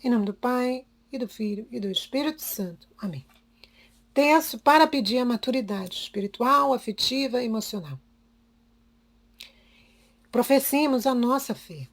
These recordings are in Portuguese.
Em nome do Pai, e do Filho, e do Espírito Santo. Amém. Terço para pedir a maturidade espiritual, afetiva e emocional. Professemos a nossa fé.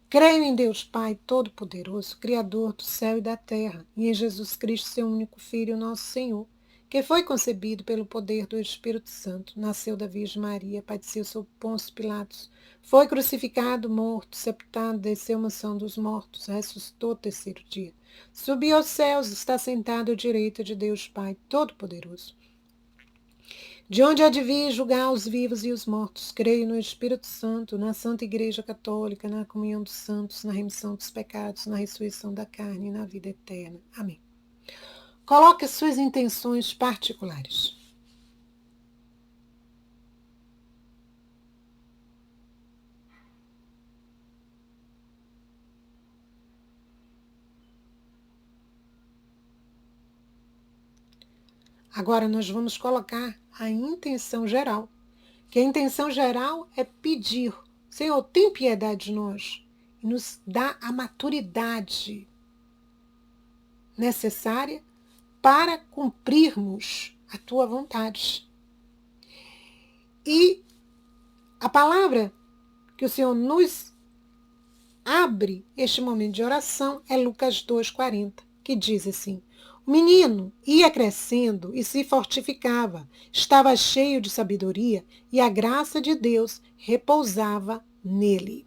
Creio em Deus Pai Todo-Poderoso, Criador do céu e da terra, e em Jesus Cristo, seu único Filho, nosso Senhor, que foi concebido pelo poder do Espírito Santo, nasceu da Virgem Maria, padeceu sob Pôncio Pilatos, foi crucificado, morto, sepultado, desceu à mansão dos mortos, ressuscitou ao terceiro dia, subiu aos céus, está sentado à direita de Deus Pai Todo-Poderoso, de onde há de vir julgar os vivos e os mortos. Creio no Espírito Santo, na Santa Igreja Católica, na comunhão dos santos, na remissão dos pecados, na ressurreição da carne e na vida eterna. Amém. Coloque as suas intenções particulares. Agora nós vamos colocar a intenção geral, que a intenção geral é pedir: Senhor, tem piedade de nós e nos dá a maturidade necessária para cumprirmos a tua vontade. E a palavra que o Senhor nos abre este momento de oração é Lucas 2,40, que diz assim: o menino ia crescendo e se fortificava, estava cheio de sabedoria e a graça de Deus repousava nele.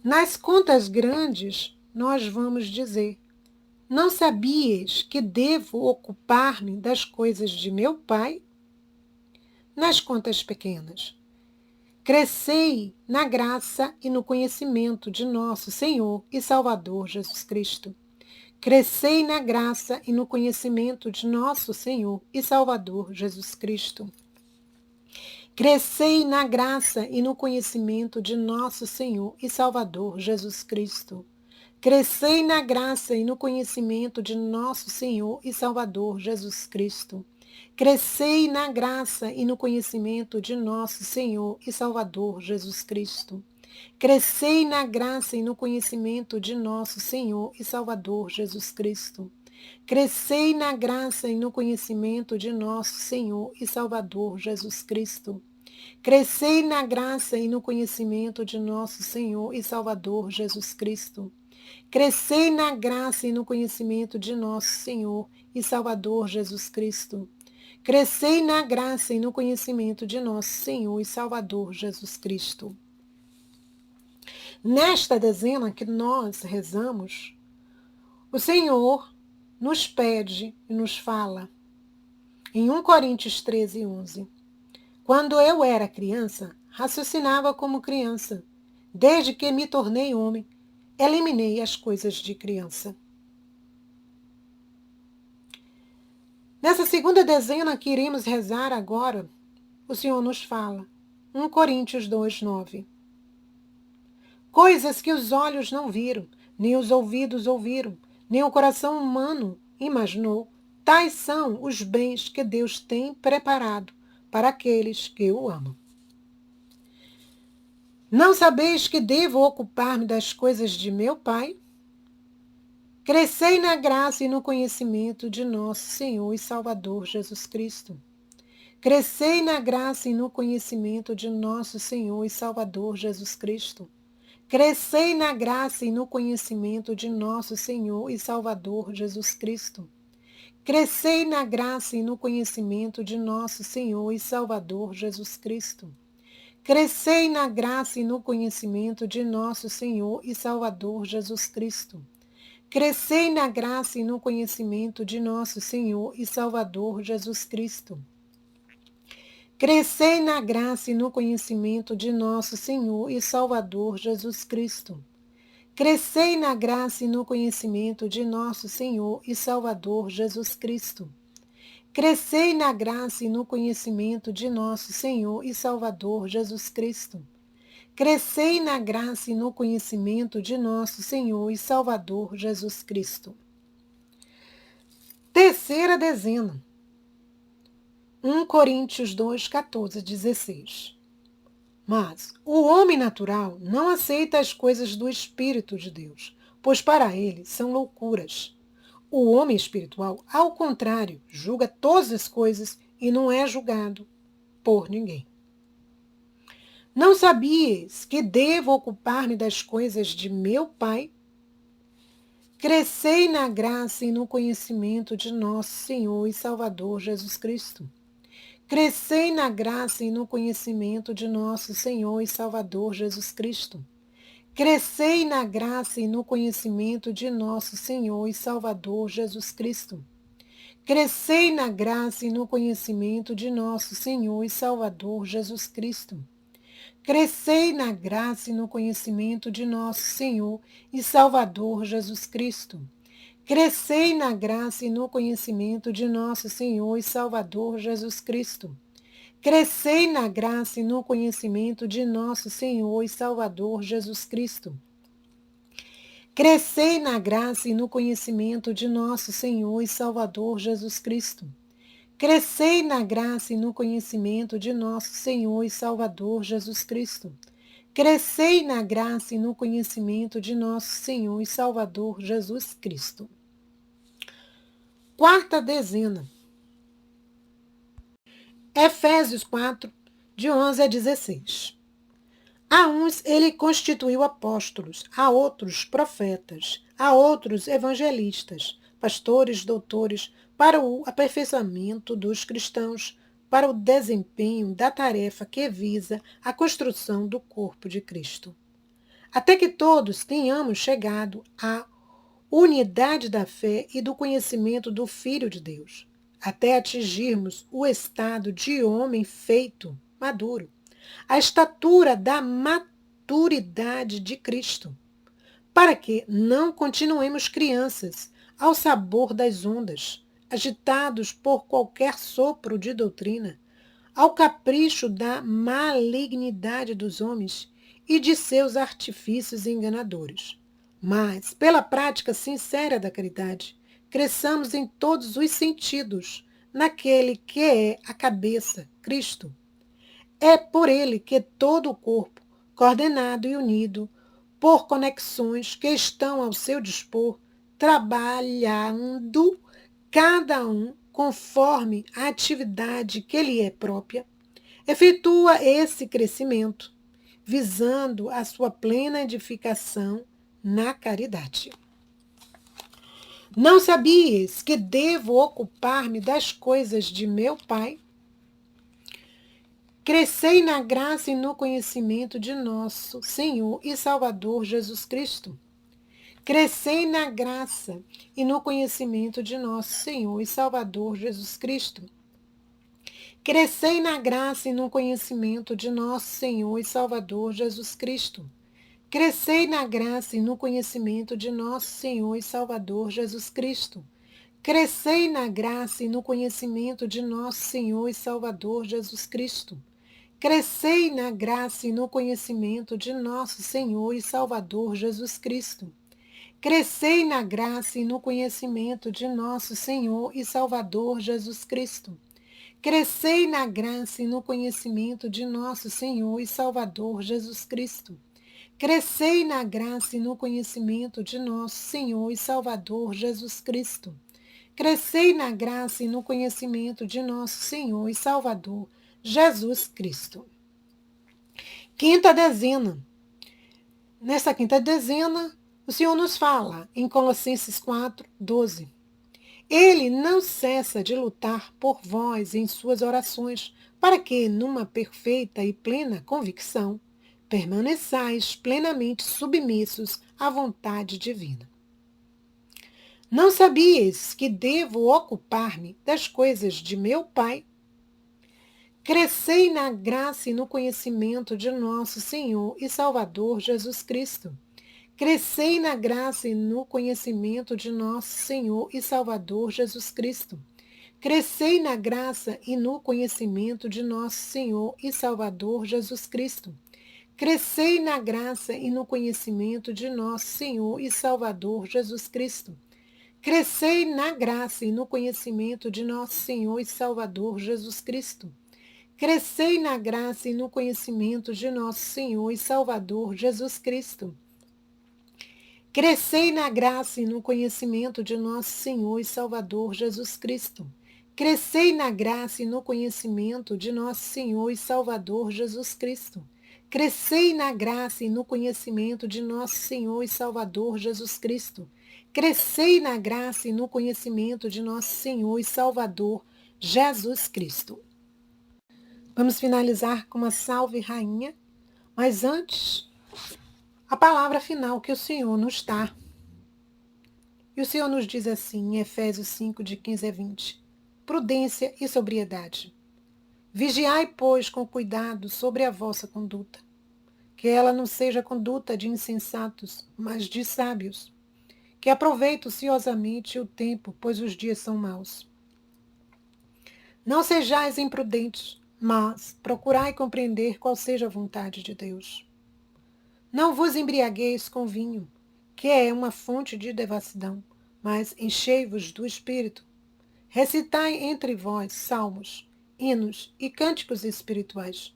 Nas contas grandes, nós vamos dizer: não sabias que devo ocupar-me das coisas de meu Pai? Nas contas pequenas, crescei na graça e no conhecimento de nosso Senhor e Salvador Jesus Cristo. Crescei na graça e no conhecimento de nosso Senhor e Salvador Jesus Cristo. Crescei na graça e no conhecimento de nosso Senhor e Salvador Jesus Cristo. Crescei na graça e no conhecimento de nosso Senhor e Salvador Jesus Cristo. Crescei na graça e no conhecimento de nosso Senhor e Salvador Jesus Cristo. Crescei na graça e no conhecimento de nosso Senhor e Salvador Jesus Cristo. Crescei na graça e no conhecimento de nosso Senhor e Salvador Jesus Cristo. Crescei na graça e no conhecimento de nosso Senhor e Salvador Jesus Cristo. Crescei na graça e no conhecimento de nosso Senhor e Salvador Jesus Cristo. Crescei na graça e no conhecimento de nosso Senhor e Salvador Jesus Cristo. Nesta dezena que nós rezamos, o Senhor nos pede e nos fala, em 1 Coríntios 13:11, quando eu era criança, raciocinava como criança. Desde que me tornei homem, eliminei as coisas de criança. Nessa segunda dezena que iremos rezar agora, o Senhor nos fala, 1 Coríntios 2:9. Coisas que os olhos não viram, nem os ouvidos ouviram, nem o coração humano imaginou, tais são os bens que Deus tem preparado para aqueles que o amam. Não sabeis que devo ocupar-me das coisas de meu Pai? Crescei na graça e no conhecimento de nosso Senhor e Salvador Jesus Cristo. Crescei na graça e no conhecimento de nosso Senhor e Salvador Jesus Cristo. Crescei na graça e no conhecimento de nosso Senhor e Salvador Jesus Cristo. Crescei na graça e no conhecimento de nosso Senhor e Salvador Jesus Cristo. Crescei na graça e no conhecimento de nosso Senhor e Salvador Jesus Cristo. Crescei na graça e no conhecimento de nosso Senhor e Salvador Jesus Cristo. Crescei na graça e no conhecimento de nosso Senhor e Salvador Jesus Cristo. Crescei na graça e no conhecimento de nosso Senhor e Salvador Jesus Cristo. Crescei na graça e no conhecimento de nosso Senhor e Salvador Jesus Cristo. Crescei na graça e no conhecimento de nosso Senhor e Salvador Jesus Cristo. Terceira dezena. 1 Coríntios 2, 14, 16. Mas o homem natural não aceita as coisas do Espírito de Deus, pois para ele são loucuras. O homem espiritual, ao contrário, julga todas as coisas e não é julgado por ninguém. Não sabias que devo ocupar-me das coisas de meu Pai? Crescei na graça e no conhecimento de nosso Senhor e Salvador Jesus Cristo. Crescei na graça e no conhecimento de nosso Senhor e Salvador Jesus Cristo. Crescei na graça e no conhecimento de nosso Senhor e Salvador Jesus Cristo. Crescei na graça e no conhecimento de nosso Senhor e Salvador Jesus Cristo. Crescei na graça e no conhecimento de nosso Senhor e Salvador Jesus Cristo. Crescei na graça e no conhecimento de nosso Senhor e Salvador Jesus Cristo. Crescei na graça e no conhecimento de nosso Senhor e Salvador Jesus Cristo. Crescei na graça e no conhecimento de nosso Senhor e Salvador Jesus Cristo. Crescei na graça e no conhecimento de nosso Senhor e Salvador Jesus Cristo. Crescei na graça e no conhecimento de nosso Senhor e Salvador Jesus Cristo. Quarta dezena. Efésios 4, de 11 a 16. A uns ele constituiu apóstolos, a outros profetas, a outros evangelistas, pastores, doutores, para o aperfeiçoamento dos cristãos, para o desempenho da tarefa que visa a construção do corpo de Cristo. Até que todos tenhamos chegado à unidade da fé e do conhecimento do Filho de Deus, até atingirmos o estado de homem feito, maduro, a estatura da maturidade de Cristo, para que não continuemos crianças ao sabor das ondas, agitados por qualquer sopro de doutrina, ao capricho da malignidade dos homens e de seus artifícios enganadores. Mas, pela prática sincera da caridade, cresçamos em todos os sentidos, naquele que é a cabeça, Cristo. É por ele que todo o corpo, coordenado e unido por conexões que estão ao seu dispor, trabalhando cada um conforme a atividade que lhe é própria, efetua esse crescimento, visando a sua plena edificação na caridade. Não sabias que devo ocupar-me das coisas de meu Pai? Crescei na graça e no conhecimento de nosso Senhor e Salvador Jesus Cristo. Crescei na graça e no conhecimento de nosso Senhor e Salvador Jesus Cristo. Crescei na graça e no conhecimento de nosso Senhor e Salvador Jesus Cristo. Crescei na graça e no conhecimento de nosso Senhor e Salvador Jesus Cristo. Crescei na graça e no conhecimento de nosso Senhor e Salvador Jesus Cristo. Crescei na graça e no conhecimento de nosso Senhor e Salvador Jesus Cristo. Crescei na graça e no conhecimento de nosso Senhor e Salvador Jesus Cristo. Crescei na graça e no conhecimento de nosso Senhor e Salvador Jesus Cristo. Crescei na graça e no conhecimento de nosso Senhor e Salvador Jesus Cristo. Crescei na graça e no conhecimento de nosso Senhor e Salvador Jesus Cristo. Quinta dezena. Nessa quinta dezena, o Senhor nos fala em Colossenses 4, 12. Ele não cessa de lutar por vós em suas orações, para que, numa perfeita e plena convicção, permaneçais plenamente submissos à vontade divina. Não sabias que devo ocupar-me das coisas de meu Pai? Crescei na graça e no conhecimento de nosso Senhor e Salvador Jesus Cristo. Crescei na graça e no conhecimento de nosso Senhor e Salvador Jesus Cristo. Crescei na graça e no conhecimento de nosso Senhor e Salvador Jesus Cristo. Crescei na graça e no conhecimento de nosso Senhor e Salvador Jesus Cristo. Crescei na graça e no conhecimento de nosso Senhor e Salvador Jesus Cristo. Crescei na graça e no conhecimento de nosso Senhor e Salvador Jesus Cristo. Crescei na graça e no conhecimento de nosso Senhor e Salvador Jesus Cristo. Crescei na graça e no conhecimento de nosso Senhor e Salvador Jesus Cristo. Crescei na graça e no conhecimento de nosso Senhor e Salvador Jesus Cristo. Crescei na graça e no conhecimento de nosso Senhor e Salvador Jesus Cristo. Vamos finalizar com uma salve rainha, mas antes, a palavra final que o Senhor nos dá. E o Senhor nos diz assim, em Efésios 5, de 15 a 20, prudência e sobriedade. Vigiai, pois, com cuidado sobre a vossa conduta, que ela não seja conduta de insensatos, mas de sábios, que aproveitem ociosamente o tempo, pois os dias são maus. Não sejais imprudentes, mas procurai compreender qual seja a vontade de Deus. Não vos embriagueis com vinho, que é uma fonte de devassidão, mas enchei-vos do Espírito. Recitai entre vós salmos, hinos e cânticos espirituais.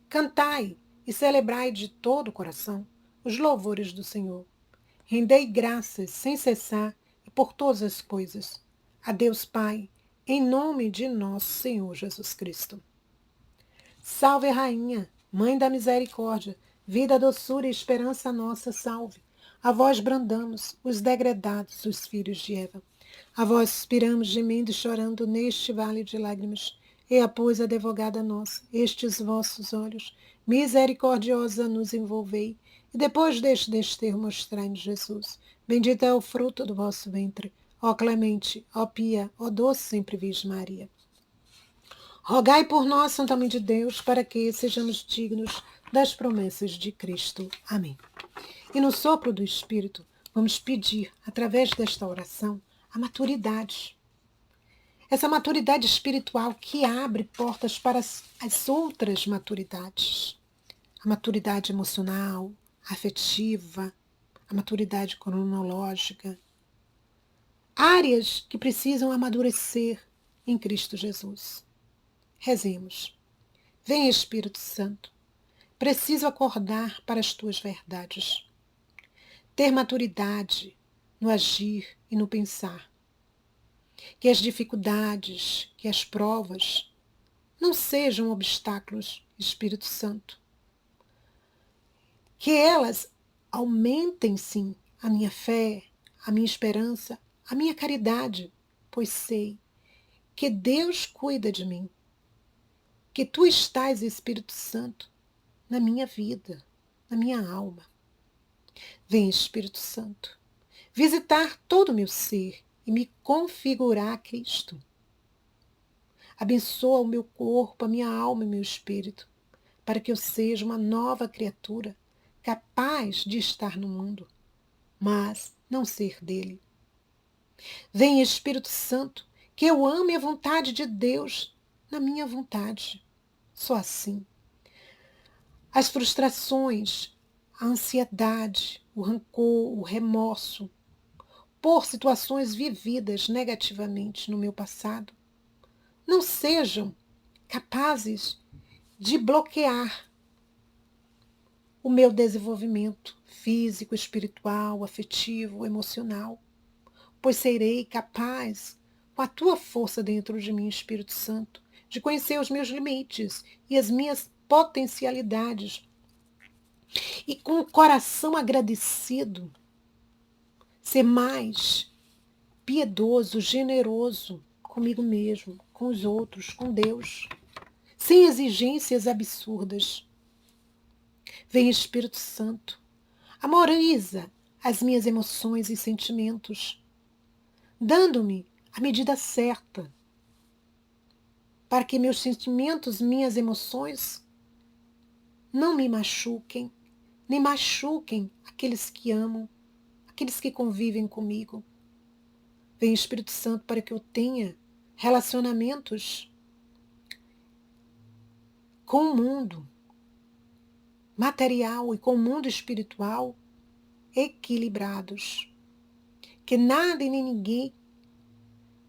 Cantai e celebrai de todo o coração os louvores do Senhor. Rendei graças sem cessar e por todas as coisas. A Deus Pai, em nome de nosso Senhor Jesus Cristo. Salve, Rainha, Mãe da Misericórdia, vida, doçura e esperança nossa, salve. A vós brandamos, os degredados, os filhos de Eva. A vós suspiramos, gemendo e chorando neste vale de lágrimas. E após, advogada nossa, estes vossos olhos, misericordiosa, nos envolvei. E depois deste desterro, mostrai-nos Jesus. Bendito é o fruto do vosso ventre. Ó clemente, ó pia, ó doce sempre Virgem Maria. Rogai por nós, Santa Mãe de Deus, para que sejamos dignos das promessas de Cristo. Amém. E no sopro do Espírito, vamos pedir, através desta oração, a maturidade. Essa maturidade espiritual que abre portas para as outras maturidades. A maturidade emocional, afetiva, a maturidade cronológica. Áreas que precisam amadurecer em Cristo Jesus. Rezemos. Vem, Espírito Santo. Preciso acordar para as tuas verdades. Ter maturidade no agir e no pensar. Que as dificuldades, que as provas não sejam obstáculos, Espírito Santo. Que elas aumentem, sim, a minha fé, a minha esperança, a minha caridade, pois sei que Deus cuida de mim. Que tu estás, Espírito Santo, na minha vida, na minha alma. Vem, Espírito Santo, visitar todo o meu ser e me configurar a Cristo. Abençoa o meu corpo, a minha alma e meu espírito, para que eu seja uma nova criatura, capaz de estar no mundo, mas não ser dele. Vem, Espírito Santo, que eu ame a vontade de Deus na minha vontade. Só assim. As frustrações, a ansiedade, o rancor, o remorso, por situações vividas negativamente no meu passado, não sejam capazes de bloquear o meu desenvolvimento físico, espiritual, afetivo, emocional, pois serei capaz, com a tua força dentro de mim, Espírito Santo, de conhecer os meus limites e as minhas potencialidades e com o coração agradecido, ser mais piedoso, generoso comigo mesmo, com os outros, com Deus, sem exigências absurdas. Vem, Espírito Santo, amoriza as minhas emoções e sentimentos, dando-me a medida certa para que meus sentimentos, minhas emoções não me machuquem, nem machuquem aqueles que amam, aqueles que convivem comigo. Vem, Espírito Santo, para que eu tenha relacionamentos com o mundo material e com o mundo espiritual equilibrados. Que nada e nem ninguém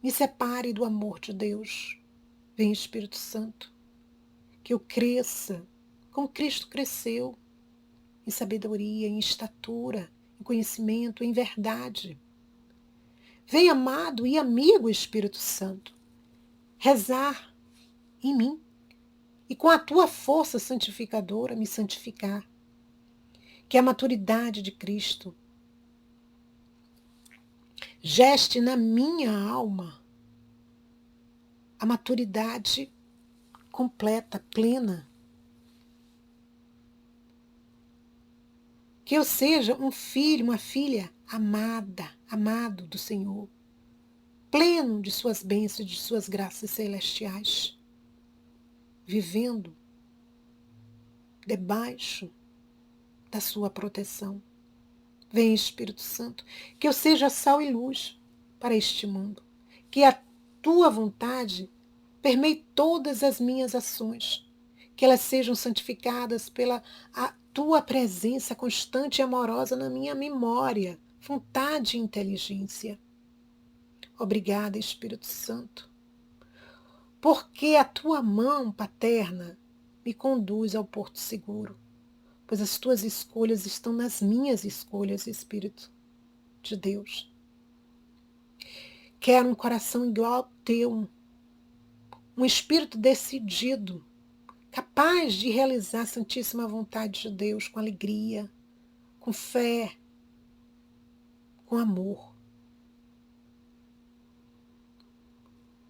me separe do amor de Deus. Vem, Espírito Santo, que eu cresça como Cristo cresceu, em sabedoria, em estatura, em conhecimento, em verdade. Vem, amado e amigo Espírito Santo, rezar em mim e com a tua força santificadora me santificar. Que a maturidade de Cristo geste na minha alma a maturidade completa, plena. Que eu seja um filho, uma filha amada, amado do Senhor, pleno de suas bênçãos, de suas graças celestiais, vivendo debaixo da sua proteção. Vem, Espírito Santo, que eu seja sal e luz para este mundo, que a tua vontade permeie todas as minhas ações, que elas sejam santificadas pela a tua presença constante e amorosa na minha memória, vontade e inteligência. Obrigada, Espírito Santo, porque a tua mão paterna me conduz ao porto seguro, pois as tuas escolhas estão nas minhas escolhas, Espírito de Deus. Quero um coração igual ao teu, um espírito decidido, capaz de realizar a santíssima vontade de Deus com alegria, com fé, com amor.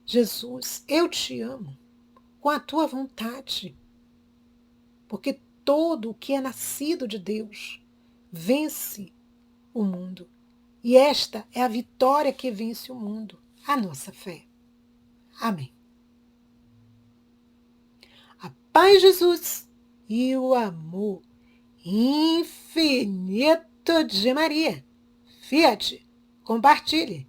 Jesus, eu te amo com a tua vontade, porque todo o que é nascido de Deus vence o mundo. E esta é a vitória que vence o mundo, a nossa fé. Amém. A paz de Jesus e o amor infinito de Maria. Fiat, compartilhe.